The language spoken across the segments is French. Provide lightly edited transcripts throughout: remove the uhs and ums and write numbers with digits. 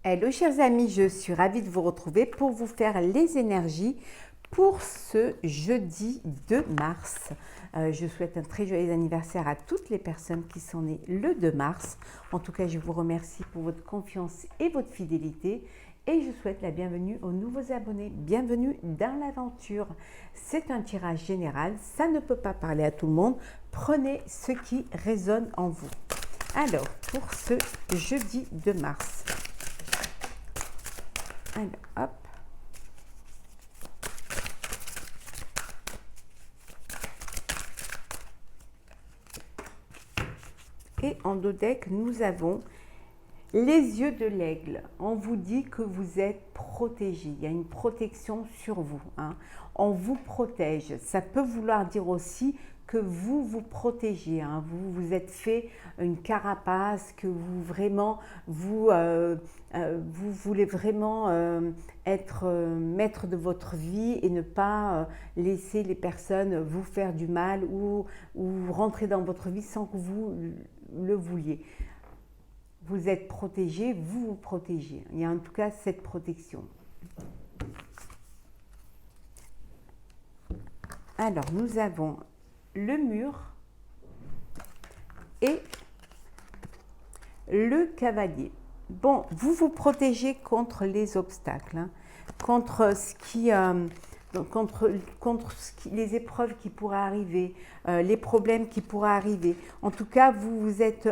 Hello chers amis, je suis ravie de vous retrouver pour vous faire les énergies pour ce jeudi 2 mars. Je souhaite un très joyeux anniversaire à toutes les personnes qui sont nées le 2 mars. En tout cas, je vous remercie pour votre confiance et votre fidélité et je souhaite la bienvenue aux nouveaux abonnés. Bienvenue dans l'aventure. C'est un tirage général, ça ne peut pas parler à tout le monde. Prenez ce qui résonne en vous. Alors, pour ce jeudi 2 mars. Alors, hop. Et en dos deck, nous avons les yeux de l'aigle. On vous dit que vous êtes protégé. Il y a une protection sur vous. On vous protège. Ça peut vouloir dire aussi que vous vous protégez. Vous vous êtes fait une carapace, que vous vraiment, vous voulez vraiment être maître de votre vie et ne pas laisser les personnes vous faire du mal ou rentrer dans votre vie sans que vous le vouliez. Vous êtes protégé, vous vous protégez. Il y a en tout cas cette protection. Alors, nous avons le mur et le cavalier. Bon, vous vous protégez contre les obstacles, contre ce qui... les épreuves qui pourraient arriver, les problèmes qui pourraient arriver. En tout cas, vous êtes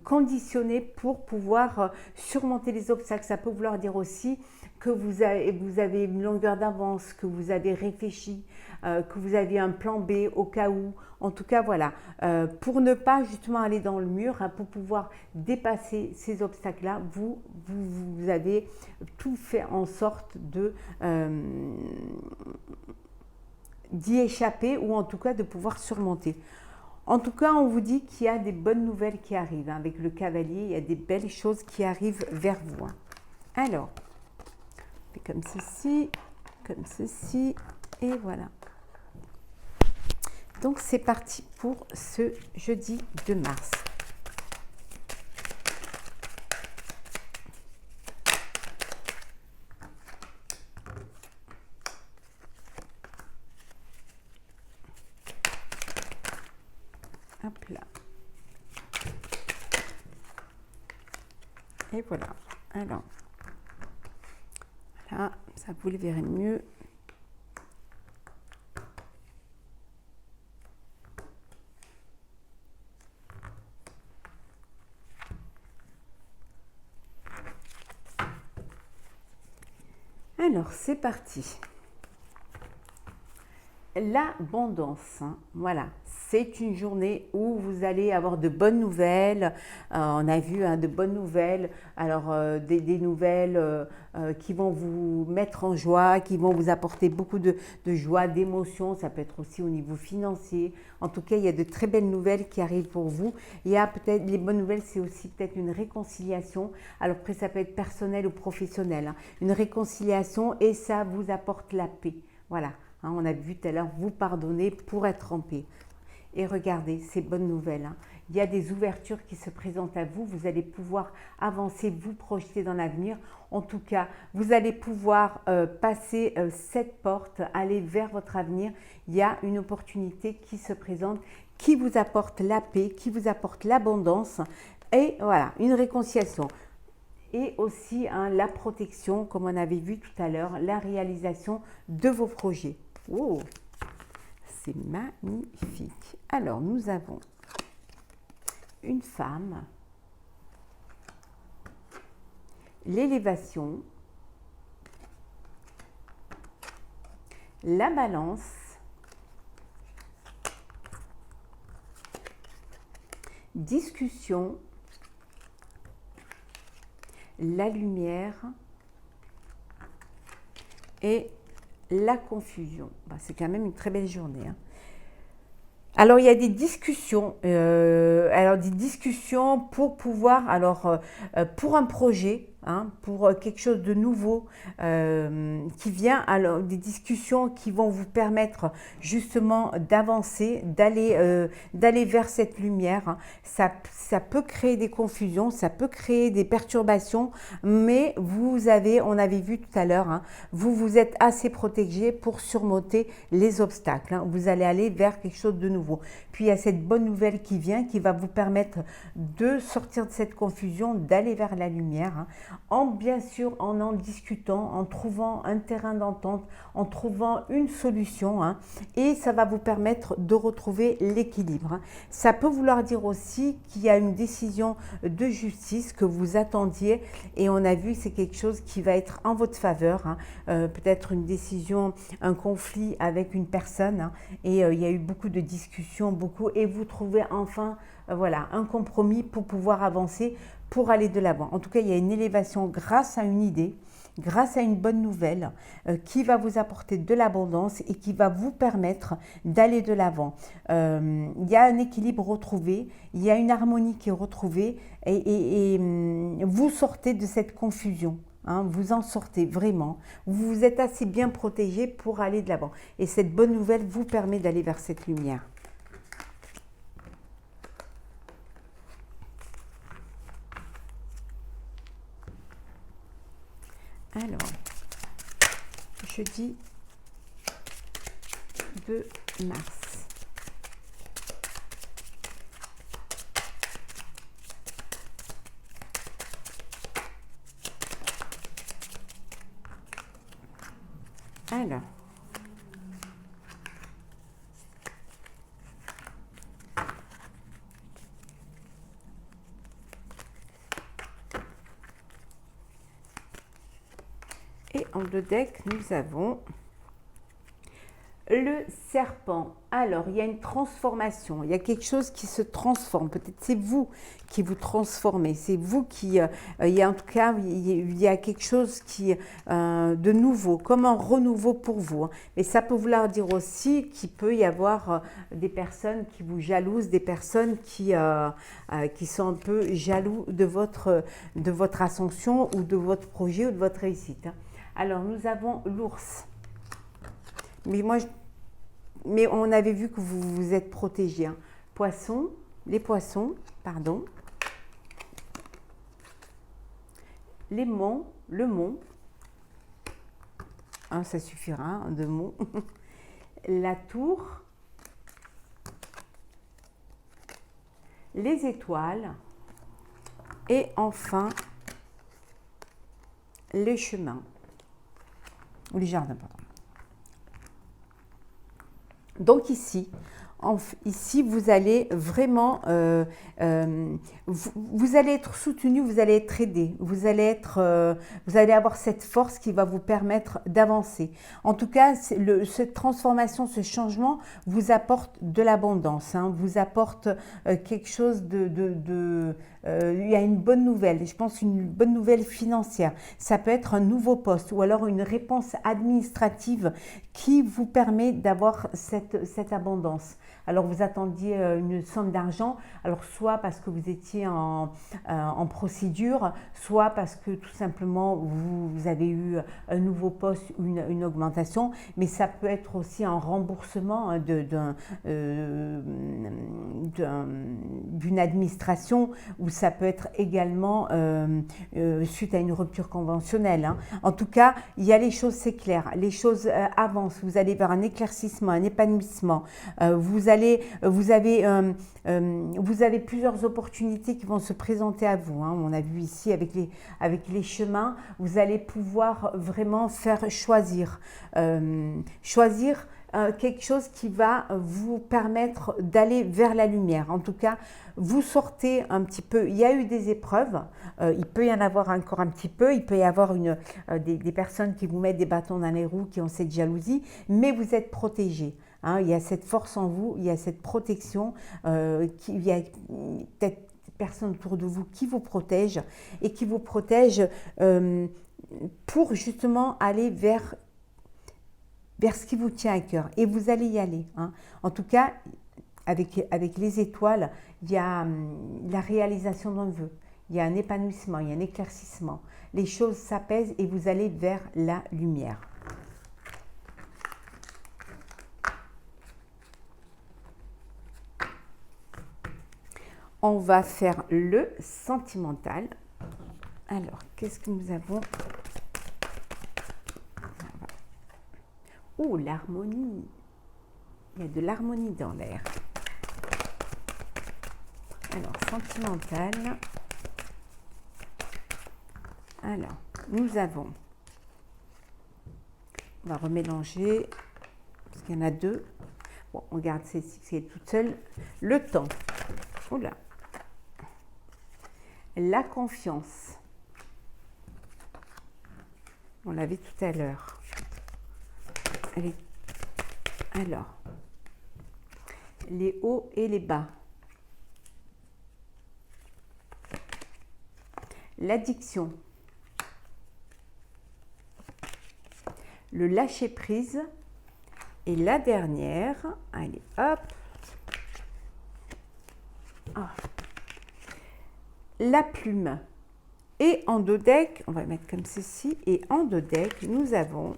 conditionné pour pouvoir surmonter les obstacles. Ça peut vouloir dire aussi que vous avez une longueur d'avance, que vous avez réfléchi, que vous avez un plan B au cas où. En tout cas, voilà, pour ne pas justement aller dans le mur, pour pouvoir dépasser ces obstacles-là, vous avez tout fait en sorte d'y échapper ou en tout cas de pouvoir surmonter. En tout cas, on vous dit qu'il y a des bonnes nouvelles qui arrivent. Avec le cavalier, il y a des belles choses qui arrivent vers vous. Alors, comme ceci, et voilà. Donc, c'est parti pour ce jeudi 2 mars. Hop là. Et voilà. Alors, là, ça vous le verrez mieux. Alors, c'est parti. L'abondance, voilà, c'est une journée où vous allez avoir de bonnes nouvelles. On a vu de bonnes nouvelles, alors des nouvelles qui vont vous mettre en joie, qui vont vous apporter beaucoup de joie, d'émotion. Ça peut être aussi au niveau financier. En tout cas, il y a de très belles nouvelles qui arrivent pour vous. Il y a peut-être, les bonnes nouvelles, c'est aussi peut-être une réconciliation. Alors après, ça peut être personnel ou professionnel. Une réconciliation et ça vous apporte la paix. Voilà. On a vu tout à l'heure, vous pardonner pour être en paix. Et regardez, ces bonnes nouvelles. Il y a des ouvertures qui se présentent à vous. Vous allez pouvoir avancer, vous projeter dans l'avenir. En tout cas, vous allez pouvoir passer cette porte, aller vers votre avenir. Il y a une opportunité qui se présente, qui vous apporte la paix, qui vous apporte l'abondance. Et voilà, une réconciliation. Et aussi la protection, comme on avait vu tout à l'heure, la réalisation de vos projets. Oh, c'est magnifique. Alors, nous avons une femme, l'élévation, la balance, discussion, la lumière et la confusion. C'est quand même une très belle journée. Alors, il y a des discussions. Des discussions pour pouvoir, pour un projet, hein, pour quelque chose de nouveau qui vient, alors des discussions qui vont vous permettre justement d'avancer, d'aller vers cette lumière. Hein. Ça peut créer des confusions, ça peut créer des perturbations, mais on avait vu tout à l'heure, hein, vous êtes assez protégé pour surmonter les obstacles. Hein. Vous allez aller vers quelque chose de nouveau. Puis il y a cette bonne nouvelle qui vient, qui va vous permettre de sortir de cette confusion, d'aller vers la lumière, hein, bien sûr en discutant, en trouvant un terrain d'entente, en trouvant une solution, hein, et ça va vous permettre de retrouver l'équilibre. Hein. Ça peut vouloir dire aussi qu'il y a une décision de justice que vous attendiez, et on a vu que c'est quelque chose qui va être en votre faveur, hein, peut-être une décision, un conflit avec une personne, hein, et il y a eu beaucoup de discussions, et vous trouvez enfin voilà, un compromis pour pouvoir avancer, pour aller de l'avant. En tout cas, il y a une élévation grâce à une idée, grâce à une bonne nouvelle qui va vous apporter de l'abondance et qui va vous permettre d'aller de l'avant. Il y a un équilibre retrouvé, il y a une harmonie qui est retrouvée et vous sortez de cette confusion. Hein, vous en sortez vraiment. Vous êtes assez bien protégé pour aller de l'avant. Et cette bonne nouvelle vous permet d'aller vers cette lumière. Alors, jeudi 2 mars. Alors, et en deux decks, nous avons le serpent. Alors, il y a une transformation, il y a quelque chose qui se transforme. Peut-être c'est vous qui vous transformez, c'est vous qui... il y a en tout cas, il y a quelque chose qui de nouveau, comme un renouveau pour vous. Hein. Mais ça peut vouloir dire aussi qu'il peut y avoir des personnes qui vous jalousent, des personnes qui sont un peu jaloux de votre ascension ou de votre projet ou de votre réussite. Hein. Alors, nous avons l'ours. Mais on avait vu que vous vous êtes protégé. Hein. Les poissons, pardon. Le mont. Hein, ça suffira, hein, de mont. La tour. Les étoiles. Et enfin, les chemins. Ou les jardins, pardon. Donc ici, vous allez vraiment, vous allez être soutenu, vous allez être aidé, vous allez avoir cette force qui va vous permettre d'avancer. En tout cas, cette transformation, ce changement vous apporte de l'abondance, hein, vous apporte quelque chose il y a une bonne nouvelle, je pense une bonne nouvelle financière. Ça peut être un nouveau poste ou alors une réponse administrative qui vous permet d'avoir cette abondance. Alors vous attendiez une somme d'argent, alors soit parce que vous étiez en procédure, soit parce que tout simplement vous avez eu un nouveau poste ou une augmentation, mais ça peut être aussi un remboursement d'une administration, ou ça peut être également suite à une rupture conventionnelle. Hein. En tout cas, il y a les choses, c'est clair, les choses avancent, vous allez vers un éclaircissement, un épanouissement, vous avez plusieurs opportunités qui vont se présenter à vous. Hein. On a vu ici avec les chemins, vous allez pouvoir vraiment faire choisir quelque chose qui va vous permettre d'aller vers la lumière. En tout cas, vous sortez un petit peu, il y a eu des épreuves, il peut y en avoir encore un petit peu, il peut y avoir des personnes qui vous mettent des bâtons dans les roues, qui ont cette jalousie, mais vous êtes protégés. Hein, il y a cette force en vous, il y a cette protection, il y a peut-être des personnes autour de vous qui vous protègent et qui vous protègent pour justement aller vers ce qui vous tient à cœur. Et vous allez y aller. Hein. En tout cas, avec les étoiles, il y a la réalisation d'un vœu. il y a un épanouissement, il y a un éclaircissement. Les choses s'apaisent et vous allez vers la lumière. On va faire le sentimental. Alors, qu'est-ce que nous avons? Oh, l'harmonie. Il y a de l'harmonie dans l'air. Alors, sentimental. Alors, nous avons, on va remélanger, parce qu'il y en a deux. Bon, on garde celle-ci qui est toute seule. Le temps. Oula. La confiance. On l'avait tout à l'heure. Alors, les hauts et les bas. L'addiction. Le lâcher-prise. Et la dernière, allez, hop. Ah. La plume. Et en dos deck, on va le mettre comme ceci. Et en dos deck, nous avons...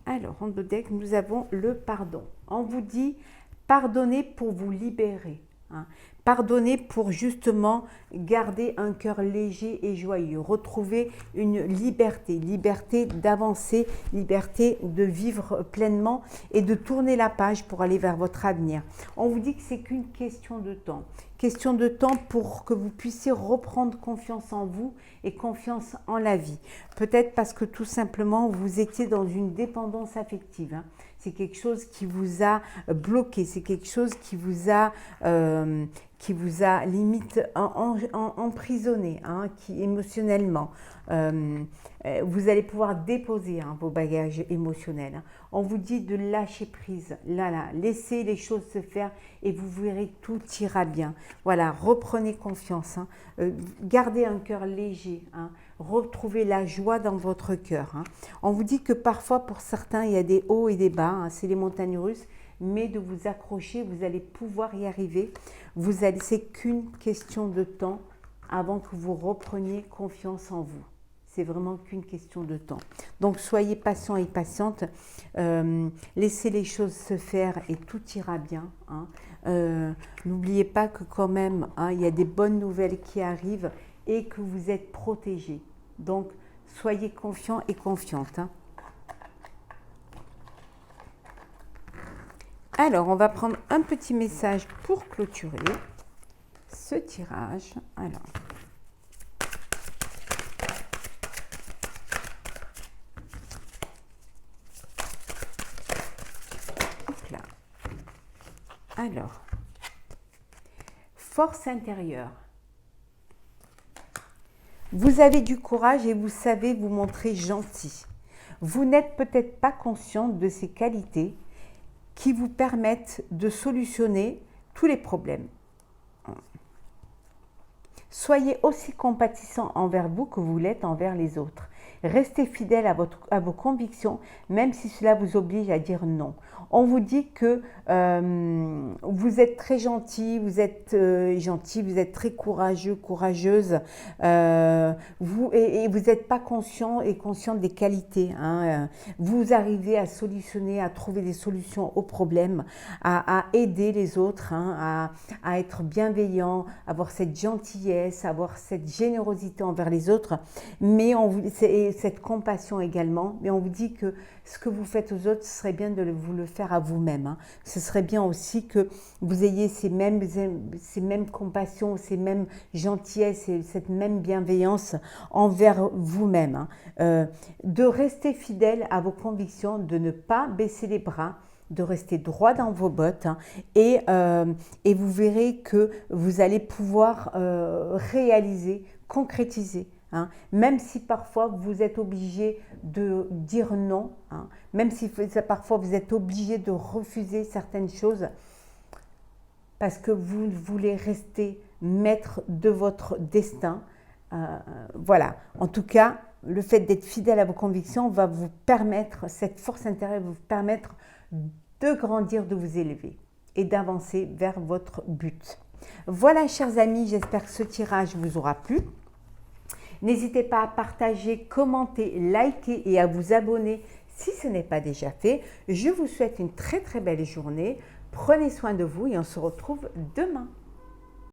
Alors, en dos deck, nous avons le pardon. On vous dit, pardonnez pour vous libérer. Hein. Pardonnez pour justement garder un cœur léger et joyeux. Retrouver une liberté. Liberté d'avancer, liberté de vivre pleinement et de tourner la page pour aller vers votre avenir. On vous dit que c'est qu'une question de temps. Question de temps pour que vous puissiez reprendre confiance en vous et confiance en la vie. Peut-être parce que tout simplement, vous étiez dans une dépendance affective. Hein. C'est quelque chose qui vous a bloqué, c'est quelque chose qui vous a limite emprisonné, hein, qui émotionnellement. Vous allez pouvoir déposer vos bagages émotionnels. Hein. On vous dit de lâcher prise. Là, laissez les choses se faire et vous verrez tout ira bien. Voilà, reprenez confiance. Hein. Gardez un cœur léger. Hein. Retrouvez la joie dans votre cœur. Hein. On vous dit que parfois, pour certains, il y a des hauts et des bas. Hein. C'est les montagnes russes. Mais de vous accrocher, vous allez pouvoir y arriver. C'est qu'une question de temps avant que vous repreniez confiance en vous. C'est vraiment qu'une question de temps. Donc, soyez patient et patiente. Laissez les choses se faire et tout ira bien. Hein. N'oubliez pas que quand même, hein, il y a des bonnes nouvelles qui arrivent et que vous êtes protégés. Donc, soyez confiants et confiantes. Hein. Alors, on va prendre un petit message pour clôturer ce tirage. Alors, hop là. Alors, force intérieure. Vous avez du courage et vous savez vous montrer gentil. Vous n'êtes peut-être pas conscient de ces qualités qui vous permettent de solutionner tous les problèmes. Soyez aussi compatissant envers vous que vous l'êtes envers les autres. Restez fidèle à vos convictions, même si cela vous oblige à dire non. On vous dit que vous êtes très gentil, vous êtes très courageux, courageuse, vous n'êtes pas conscient et consciente des qualités. Hein. Vous arrivez à solutionner, à trouver des solutions aux problèmes, à aider les autres, hein, à être bienveillant, avoir cette gentillesse, avoir cette générosité envers les autres, mais cette compassion également. Mais on vous dit que ce que vous faites aux autres, ce serait bien de vous le faire à vous-même. Hein. Ce serait bien aussi que vous ayez ces mêmes compassions, ces mêmes gentillesses et cette même bienveillance envers vous-même. Hein. De rester fidèle à vos convictions, de ne pas baisser les bras, de rester droit dans vos bottes, hein, et vous verrez que vous allez pouvoir réaliser, concrétiser. Hein, même si parfois vous êtes obligé de dire non, hein, même si parfois vous êtes obligé de refuser certaines choses parce que vous voulez rester maître de votre destin. Voilà, en tout cas, le fait d'être fidèle à vos convictions va vous permettre, cette force intérieure va vous permettre de grandir, de vous élever et d'avancer vers votre but. Voilà, chers amis, j'espère que ce tirage vous aura plu. N'hésitez pas à partager, commenter, liker et à vous abonner si ce n'est pas déjà fait. Je vous souhaite une très très belle journée. Prenez soin de vous et on se retrouve demain.